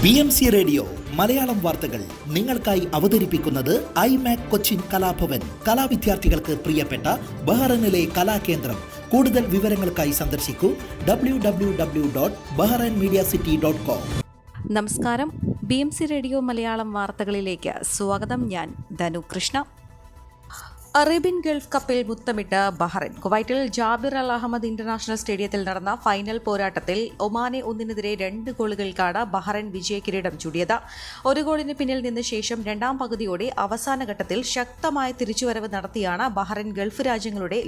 BMC radio Malayalam വാർത്തകൾ നിങ്ങൾക്കായി അവതരിപ്പിക്കുന്നത് ഐമാക് കൊച്ചിൻ കലാഭവൻ. കലാവിദ്യാർത്ഥികൾക്ക് പ്രിയപ്പെട്ട ബഹ്റൈനിലെ കലാകേന്ദ്രം. കൂടുതൽ വിവരങ്ങൾക്കായി സന്ദർശിക്കൂ www.bahrainmediacity.com. നമസ്കാരം. BMC റേഡിയോ മലയാളം വാർത്തകളിലേക്ക് സ്വാഗതം. ഞാൻ ധനു കൃഷ്ണ. അറേബ്യൻ ഗൾഫ് കപ്പിൽ മുത്തമിട്ട് ബഹ്റൈൻ. കുവൈറ്റിൽ ജാബിർ അൽ അഹമ്മദ് ഇന്റർനാഷണൽ സ്റ്റേഡിയത്തിൽ നടന്ന ഫൈനൽ പോരാട്ടത്തിൽ ഒമാനെ 1-നെതിരെ 2 ഗോളുകൾക്കാണ് ബഹ്റൈൻ വിജയകിരീടം ചൂടിയത്. ഒരു ഗോളിന് പിന്നിൽ നിന്ന ശേഷം രണ്ടാം പകുതിയോടെ അവസാന ഘട്ടത്തിൽ ശക്തമായ തിരിച്ചുവരവ് നടത്തിയാണ് ബഹ്റൈൻ ഗൾഫ് രാജ്യങ്ങളുടെ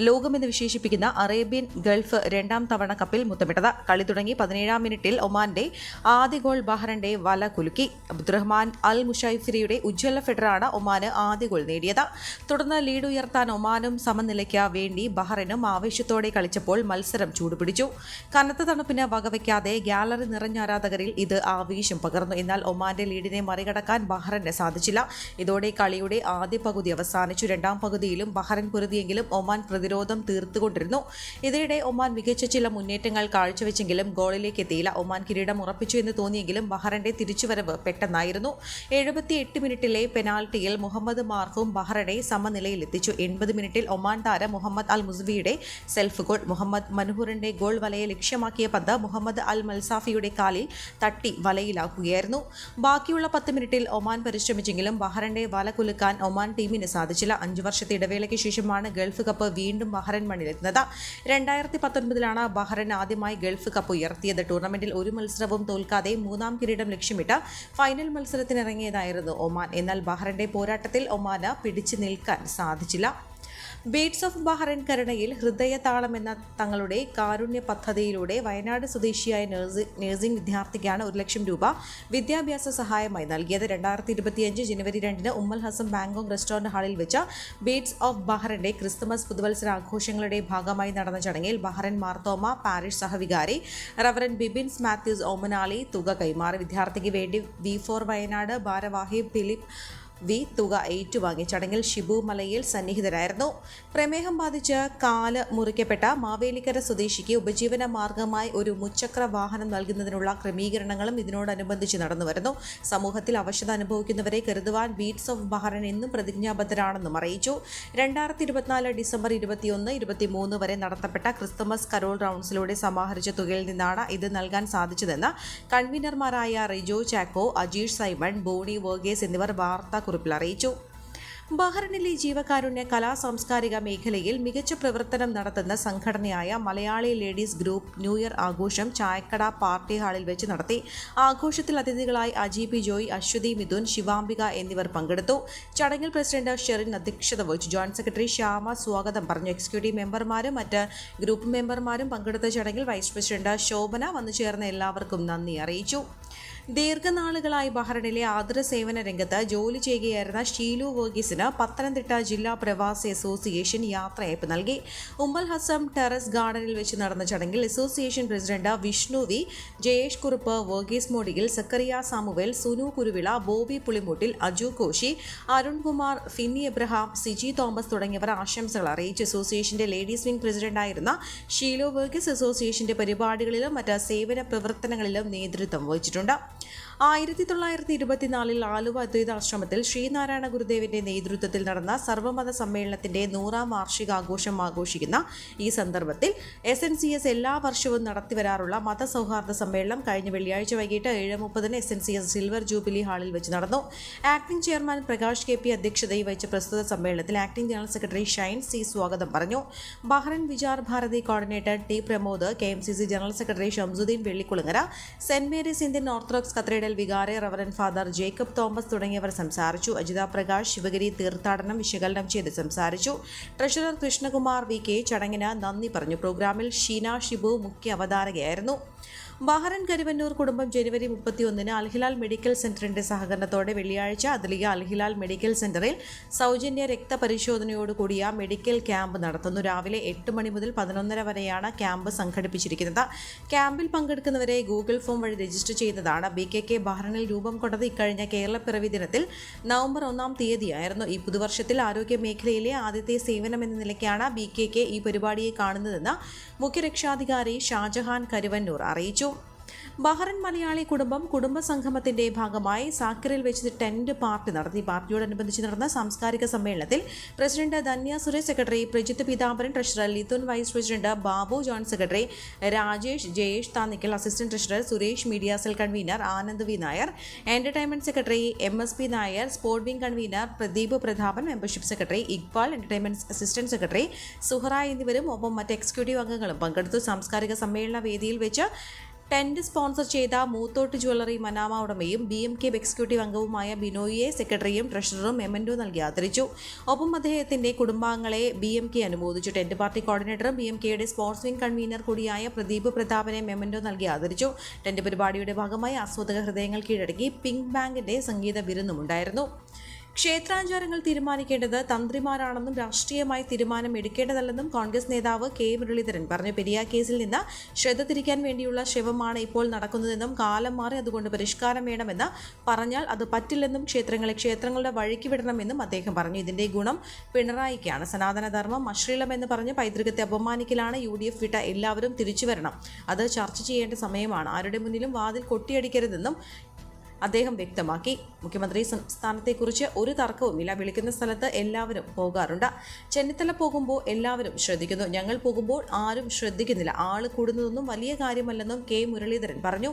ലോകമെന്ന് വിശേഷിപ്പിക്കുന്ന അറേബ്യൻ ഗൾഫ് രണ്ടാം തവണ കപ്പിൽ മുത്തമിട്ടത്. കളി തുടങ്ങി 17-ാം മിനിറ്റിൽ ഒമാന്റെ ആദ്യ ഗോൾ ബഹ്റൈന്റെ വല കുലുക്കി. അബ്ദുറഹ്മാൻ അൽ മുഷൈഫിരിയുടെ ഉജ്ജ്വല ഫെഡറാണ് ഒമാന് ആദ്യ ഗോൾ നേടിയത്. തുടർന്ന് ലീഡ് ഉയർത്താൻ ഒമാനും സമനിലയ്ക്ക് വേണ്ടി ബഹ്റൈനും ആവേശത്തോടെ കളിച്ചപ്പോൾ മത്സരം ചൂടുപിടിച്ചു. കനത്ത തണുപ്പിന് വകവയ്ക്കാതെ ഗാലറി നിറഞ്ഞ ആരാധകരിൽ ഇത് ആവേശം പകർന്നു. എന്നാൽ ഒമാന്റെ ലീഡിനെ മറികടക്കാൻ ബഹ്റൈന് സാധിച്ചില്ല. ഇതോടെ കളിയുടെ ആദ്യ പകുതി അവസാനിച്ചു. രണ്ടാം പകുതിയിലും ബഹ്റൈൻ പൊരുതിയെങ്കിലും ഒമാൻ പ്രതിരോധം തീർത്തുകൊണ്ടിരുന്നു. ഇതിനിടെ ഒമാൻ മികച്ച ചില മുന്നേറ്റങ്ങൾ കാഴ്ചവെച്ചെങ്കിലും ഗോളിലേക്ക് എത്തിയില്ല. ഒമാൻ കിരീടം ഉറപ്പിച്ചു എന്ന് തോന്നിയെങ്കിലും ബഹ്റൈന്റെ തിരിച്ചുവരവ് പെട്ടെന്നായിരുന്നു. 78 മിനിറ്റിലെ പെനാൽറ്റിയിൽ മുഹമ്മദ് മാർഫും ബഹ്റൈനെ സമനിലയിലെത്തിച്ചു. 80 മിനിറ്റിൽ ഒമാൻ താരം മുഹമ്മദ് അൽ മുസ്വിയുടെ സെൽഫ് ഗോൾ. മുഹമ്മദ് മൻഹൂറിന്റെ ഗോൾ വലയെ ലക്ഷ്യമാക്കിയ പന്ത് മുഹമ്മദ് അൽ മൽസാഫിയുടെ കാലിൽ തട്ടി വലയിലാക്കുകയായിരുന്നു. ബാക്കിയുള്ള 10 മിനിറ്റിൽ ഒമാൻ പരിശ്രമിച്ചെങ്കിലും ബഹ്റൈന്റെ വല കുലുക്കാൻ ഒമാൻ ടീമിന് സാധിച്ചില്ല. 5 വർഷത്തെ ഇടവേളയ്ക്ക് ശേഷമാണ് ഗൾഫ് കപ്പ് വീണ്ടും ബഹ്റൈൻ മണ്ണിലെത്തുന്നത്. 2019 ബഹ്റൈൻ ആദ്യമായി ഗൾഫ് കപ്പ് ഉയർത്തിയത്. ടൂർണമെന്റിൽ ഒരു മത്സരവും തോൽക്കാതെ 3-ാം കിരീടം ലക്ഷ്യമിട്ട് ഫൈനൽ മത്സരത്തിനിറങ്ങിയതായിരുന്നു ഒമാൻ. എന്നാൽ ബഹ്റൈന്റെ പോരാട്ടത്തിൽ ഒമാന് പിടിച്ചു നിൽക്കാൻ സാധിച്ചില്ല. ബീറ്റ്സ് ഓഫ് ബഹ്റൈൻ കരുണയിൽ ഹൃദയതാളം എന്ന തങ്ങളുടെ കാരുണ്യ പദ്ധതിയിലൂടെ വയനാട് സ്വദേശിയായ നഴ്സിംഗ് വിദ്യാർത്ഥിക്കാണ് 1 ലക്ഷം രൂപ വിദ്യാഭ്യാസ സഹായമായി നൽകിയത്. 2025 ജനുവരി 2-ന് ഉമ്മൽ ഹസം ബാങ്കോക്ക് റെസ്റ്റോറന്റ് ഹാളിൽ വെച്ച ബീറ്റ്സ് ഓഫ് ബഹ്റൈന്റെ ക്രിസ്തുമസ് പുതുവത്സര ആഘോഷങ്ങളുടെ ഭാഗമായി നടന്ന ചടങ്ങിൽ ബഹ്റൈൻ മാർത്തോമ പാരിഷ് സഹവികാരി റവറൻ ബിബിൻസ് മാത്യൂസ് ഓമനാലി തുക കൈമാറി. വിദ്യാർത്ഥിക്ക് വേണ്ടി V4 വയനാട് ഭാരവാഹി ഫിലിപ്പ് തുക ഏറ്റുവാങ്ങി. ചടങ്ങിൽ ഷിബു മലയിൽ സന്നിഹിതരായിരുന്നു. പ്രമേഹം ബാധിച്ച് കാല് മുറിക്കപ്പെട്ട മാവേലിക്കര സ്വദേശിക്ക് ഉപജീവന മാർഗമായി ഒരു മുച്ചക്ര വാഹനം നൽകുന്നതിനുള്ള ക്രമീകരണങ്ങളും ഇതിനോടനുബന്ധിച്ച് നടന്നുവരുന്നു. സമൂഹത്തിൽ അവശത അനുഭവിക്കുന്നവരെ കരുതുവാൻ ബീറ്റ്സ് ഓഫ് ബഹ്റൈൻ എന്നും പ്രതിജ്ഞാബദ്ധരാണെന്നും അറിയിച്ചു. 2024 ഡിസംബർ 21-23 വരെ നടത്തപ്പെട്ട ക്രിസ്തുമസ് കരോൾ റൗണ്ട്സിലൂടെ സമാഹരിച്ച തുകയിൽ നിന്നാണ് ഇത് നൽകാൻ സാധിച്ചതെന്ന് കൺവീനർമാരായ റിജോ ചാക്കോ, അജീഷ് സൈമൺ, ബോണി വർഗേസ് എന്നിവർ വാർത്താക്കുറിപ്പിൽ അറിയിച്ചു. ബഹ്റൈനിലെ ജീവകാരുണ്യ കലാ സാംസ്കാരിക മേഖലയിൽ മികച്ച പ്രവർത്തനം നടത്തുന്ന സംഘടനയായ Malayali ladies group new year ആഘോഷം ചായക്കട പാർട്ടി ഹാളിൽ വെച്ച് നടത്തി. ആഘോഷത്തിൽ അതിഥികളായി അജി പി ജോയ്, അശ്വതി മിഥുൻ, ശിവാംബിക എന്നിവർ പങ്കെടുത്തു. ചടങ്ങിൽ പ്രസിഡന്റ് ഷെറിൻ അധ്യക്ഷത വഹിച്ചു. ജോയിന്റ് സെക്രട്ടറി ശ്യാമ സ്വാഗതം പറഞ്ഞു. എക്സിക്യൂട്ടീവ് മെമ്പർമാരും മറ്റ് ഗ്രൂപ്പ് മെമ്പർമാരും പങ്കെടുത്ത ചടങ്ങിൽ വൈസ് പ്രസിഡന്റ് ശോഭന വന്നു ചേർന്ന എല്ലാവർക്കും നന്ദി അറിയിച്ചു. ദീർഘനാളുകളായി ബഹ്റൈനിലെ ആതുര സേവന രംഗത്ത് ജോലി ചെയ്യുകയായിരുന്ന ഷീലു വർഗീസിന് പത്തനംതിട്ട ജില്ലാ പ്രവാസി അസോസിയേഷൻ യാത്രയയപ്പ് നൽകി. ഉമ്മൽ ഹസം ടെറസ് ഗാർഡനിൽ വെച്ച് നടന്ന ചടങ്ങിൽ association president Vishnu V, Jayesh Kurup, Varghese Modiyil, Zachariah Samuel, Sunu Kuruvila, Bobby Pulimoottil, Aju Koshy, Arunkumar, Finny Abraham, Siji Thomas തുടങ്ങിയവർ ആശംസകൾ അറിയിച്ചു. അസോസിയേഷന്റെ ലേഡീസ് വിംഗ് പ്രസിഡന്റായിരുന്ന ഷീലു വർഗീസ് അസോസിയേഷന്റെ പരിപാടികളിലും മറ്റ് സേവന പ്രവർത്തനങ്ങളിലും നേതൃത്വം വഹിച്ചിട്ടുണ്ട്. 1924 ആലുവ അദ്വൈതാശ്രമത്തിൽ ശ്രീനാരായണ ഗുരുദേവന്റെ നേതൃത്വത്തിൽ നടന്ന സർവ്വമത സമ്മേളനത്തിന്റെ 100-ാം വാർഷികാഘോഷം ആഘോഷിക്കുന്ന ഈ സന്ദർഭത്തിൽ SNCS എല്ലാ വർഷവും നടത്തിവരാറുള്ള മതസൗഹാർദ്ദ സമ്മേളനം കഴിഞ്ഞ വെള്ളിയാഴ്ച വൈകിട്ട് 7:30 SNCS സിൽവർ ജൂബിലി ഹാളിൽ വെച്ച് നടന്നു. ആക്ടിംഗ് ചെയർമാൻ പ്രകാശ് KP അധ്യക്ഷതയിൽ വഹിച്ച പ്രസ്തുത സമ്മേളനത്തിൽ acting general secretary Shine C സ്വാഗതം പറഞ്ഞു. Bahrain Vichar Bharati coordinator T Pramod, KMCC general secretary Shamsuddin Vellikulangara, saint Mary's Indian orthodox cathedral വികാരി റവറൻ ഫാദർ ജേക്കബ് തോമസ് തുടങ്ങിയവർ സംസാരിച്ചു. അജിത പ്രകാശ് ശിവഗിരി തീർത്ഥാടനം വിശകലനം ചെയ്ത് സംസാരിച്ചു. ട്രഷറർ കൃഷ്ണകുമാർ VK ചടങ്ങിന് നന്ദി പറഞ്ഞു. പ്രോഗ്രാമിൽ ഷീന ഷിബു മുഖ്യ അവതാരകയായിരുന്നു. ബഹ്റൈൻ കരുവന്നൂർ കുടുംബം ജനുവരി 31-ന് അൽഹിലാൽ മെഡിക്കൽ സെന്ററിന്റെ സഹകരണത്തോടെ വെള്ളിയാഴ്ച അദലിയ അൽഹിലാൽ മെഡിക്കൽ സെന്ററിൽ സൗജന്യ രക്തപരിശോധനയോടുകൂടിയ മെഡിക്കൽ ക്യാമ്പ് നടത്തുന്നു. രാവിലെ 8 മണി മുതൽ 11:30 വരെയാണ് ക്യാമ്പ് സംഘടിപ്പിച്ചിരിക്കുന്നത്. ക്യാമ്പിൽ പങ്കെടുക്കുന്നവരെ ഗൂഗിൾ ഫോം വഴി രജിസ്റ്റർ ചെയ്യുന്നതാണ്. BKK ബഹ്റൈനിൽ രൂപം കൊണ്ടത് ഇക്കഴിഞ്ഞ കേരളപ്പിറവി ദിനത്തിൽ നവംബർ 1-ാം തീയതിയായിരുന്നു. ഈ പുതുവർഷത്തിൽ ആരോഗ്യ മേഖലയിലെ ആദ്യത്തെ സേവനം എന്ന നിലയ്ക്കാണ് BKK ഈ പരിപാടിയെ കാണുന്നതെന്ന് മുഖ്യരക്ഷാധികാരി ഷാജഹാൻ കരുവന്നൂർ അറിയിച്ചു. ബഹ്റൈൻ മലയാളി കുടുംബസംഗമത്തിന്റെ ഭാഗമായി സാക്കിറിൽ വെച്ച് ടെന്റ് പാർട്ടി നടത്തി. പാർട്ടിയോടനുബന്ധിച്ച് നടന്ന സാംസ്കാരിക സമ്മേളനത്തിൽ president Dhanya Suresh, secretary Prajith Peethambaran, treasurer Lithun, vice president Babu John, secretary Rajesh, Jayesh Thannickal, assistant treasurer Suresh, media cell convener Anand V Nair, entertainment secretary MSP Nair, sport wing convener Pradeep Prathapan, membership secretary Iqbal, entertainment assistant secretary Suhara എന്നിവരും ഒപ്പം മറ്റ് എക്സിക്യൂട്ടീവ് അംഗങ്ങളും പങ്കെടുത്തു. സാംസ്കാരിക സമ്മേളന വേദിയിൽ വെച്ച് ടെന്റ് സ്പോൺസർ ചെയ്ത മൂത്തോട്ട് ജ്വല്ലറി മനാമ ഉടമയും BMK എക്സിക്യൂട്ടീവ് അംഗവുമായ ബിനോയിയെ സെക്രട്ടറിയും ട്രഷററും മെമന്റോ നൽകി ആദരിച്ചു. ഒപ്പം അദ്ദേഹത്തിന്റെ കുടുംബാംഗങ്ങളെ BMK അനുമോദിച്ചു. ടെന്റ് പാർട്ടി കോർഡിനേറ്ററും BMKയുടെ സ്പോർട്സ് വിംഗ് കൺവീനർ കൂടിയായ പ്രദീപ് പ്രതാപനെ മെമന്റോ നൽകി ആദരിച്ചു. ടെന്റ് പരിപാടിയുടെ ഭാഗമായി ആസ്വാദക ഹൃദയങ്ങൾ കീഴടക്കി പിങ്ക് ബാങ്കിന്റെ സംഗീത വിരുന്നുമുണ്ടായിരുന്നു. ക്ഷേത്രാചാരങ്ങൾ തീരുമാനിക്കേണ്ടത് തന്ത്രിമാരാണെന്നും രാഷ്ട്രീയമായി തീരുമാനം എടുക്കേണ്ടതല്ലെന്നും കോൺഗ്രസ് നേതാവ് K മുരളീധരൻ പറഞ്ഞു. പെരിയ കേസിൽ നിന്ന് ശ്രദ്ധ തിരിക്കാൻ വേണ്ടിയുള്ള ശ്രമമാണ് ഇപ്പോൾ നടക്കുന്നതെന്നും കാലം മാറി അതുകൊണ്ട് പരിഷ്കാരം വേണമെന്ന് പറഞ്ഞാൽ അത് പറ്റില്ലെന്നും ക്ഷേത്രങ്ങളുടെ വഴിക്ക് വിടണമെന്നും അദ്ദേഹം പറഞ്ഞു. ഇതിന്റെ ഗുണം പിണറായിക്കാണ്. സനാതനധർമ്മം അശ്ലീലമെന്ന് പറഞ്ഞ് പൈതൃകത്തെ അപമാനിക്കലാണ്. UDF വിട്ട എല്ലാവരും തിരിച്ചു വരണം. അത് ചർച്ച ചെയ്യേണ്ട സമയമാണ്. ആരുടെ മുന്നിലും വാതിൽ കൊട്ടിയടിക്കരുതെന്നും അദ്ദേഹം വ്യക്തമാക്കി. മുഖ്യമന്ത്രി സ്ഥാനത്തെക്കുറിച്ച് ഒരു തർക്കവുമില്ല. വിളിക്കുന്ന സ്ഥലത്ത് എല്ലാവരും പോകാറുണ്ട്. ചെന്നിത്തല പോകുമ്പോൾ എല്ലാവരും ശ്രദ്ധിക്കുന്നു. ഞങ്ങൾ പോകുമ്പോൾ ആരും ശ്രദ്ധിക്കുന്നില്ല. ആള് കൂടുന്നതൊന്നും വലിയ കാര്യമല്ലെന്നും K മുരളീധരൻ പറഞ്ഞു.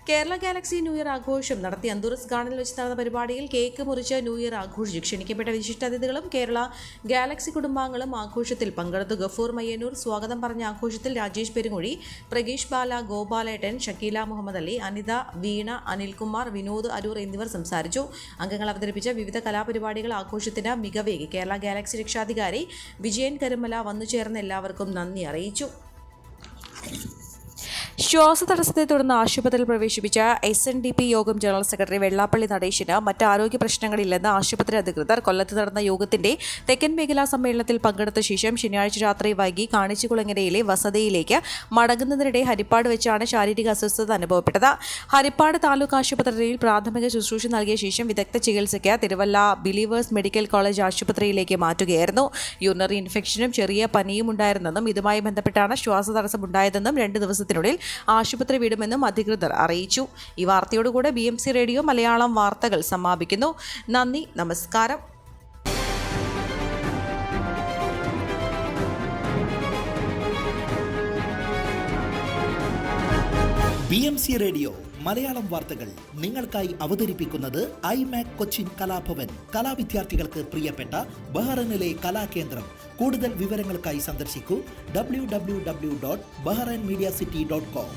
കേരള ഗാലക്സി ന്യൂ ഇയർ ആഘോഷം നടത്തി. അന്തൂറസ് ഗാർഡനിൽ വെച്ച് നടന്ന പരിപാടിയിൽ കേക്ക് മുറിച്ച് ന്യൂ ഇയർ ആഘോഷിച്ചു. ക്ഷണിക്കപ്പെട്ട വിശിഷ്ടാതിഥികളും കേരള ഗാലക്സി കുടുംബാംഗങ്ങളും ആഘോഷത്തിൽ പങ്കെടുത്തു. ഗഫൂർ മയ്യന്നൂർ സ്വാഗതം പറഞ്ഞ ആഘോഷത്തിൽ രാജേഷ് പെരുങ്ങുഴി, പ്രഗീഷ് ബാല, ഗോപാലേട്ടൻ, ഷക്കീല മുഹമ്മദ് അലി, അനിത, വീണ, അനിൽകുമാർ, വിനോദ് അരൂർ എന്നിവർ സംസാരിച്ചു. അംഗങ്ങൾ അവതരിപ്പിച്ച വിവിധ കലാപരിപാടികൾ ആഘോഷത്തിന് മികവേകി. കേരള ഗാലക്സി രക്ഷാധികാരി വിജയൻ കരുമല വന്നുചേർന്ന് എല്ലാവർക്കും നന്ദി അറിയിച്ചു. ശ്വാസതടസ്സത്തെ തുടർന്ന് ആശുപത്രിയിൽ പ്രവേശിപ്പിച്ച SNDP യോഗം ജനറൽ സെക്രട്ടറി വെള്ളാപ്പള്ളി നടേശന് മറ്റ് ആരോഗ്യ പ്രശ്നങ്ങളില്ലെന്ന് ആശുപത്രി അധികൃതർ. കൊല്ലത്ത് നടന്ന യോഗത്തിന്റെ തെക്കൻ മേഖലാ സമ്മേളനത്തിൽ പങ്കെടുത്ത ശേഷം ശനിയാഴ്ച രാത്രി വൈകി കാണിച്ചുകുളങ്ങരയിലെ വസതിയിലേക്ക് മടങ്ങുന്നതിനിടെ ഹരിപ്പാട് വെച്ചാണ് ശാരീരിക അസ്വസ്ഥത അനുഭവപ്പെട്ടത്. ഹരിപ്പാട് താലൂക്ക് ആശുപത്രിയിൽ പ്രാഥമിക ശുശ്രൂഷ നൽകിയ ശേഷം വിദഗ്ധ ചികിത്സയ്ക്ക് തിരുവല്ല ബിലീവേഴ്സ് മെഡിക്കൽ കോളേജ് ആശുപത്രിയിലേക്ക് മാറ്റുകയായിരുന്നു. യൂറിനറി ഇൻഫെക്ഷനും ചെറിയ പനിയും ഉണ്ടായിരുന്നെന്നും ഇതുമായി ബന്ധപ്പെട്ടാണ് ശ്വാസതടസ്സമുണ്ടായതെന്നും 2 ദിവസത്തിനുള്ളിൽ ആശുപത്രി വിടുമെന്നും അധികൃതർ അറിയിച്ചു. ഈ വാർത്തയോടുകൂടെ BMC റേഡിയോ മലയാളം വാർത്തകൾ സമാപിക്കുന്നു. നന്ദി, നമസ്കാരം. BMC റേഡിയോ മലയാളം വാർത്തകൾ നിങ്ങൾക്കായി അവതരിപ്പിക്കുന്നത് IMAC കൊച്ചിൻ കലാഭവൻ. കലാവിദ്യാർത്ഥികൾക്ക് പ്രിയപ്പെട്ട ബഹ്റൈനിലെ കലാകേന്ദ്രം. കൂടുതൽ വിവരങ്ങൾക്കായി സന്ദർശിക്കൂ www.bahrainmediacity.com.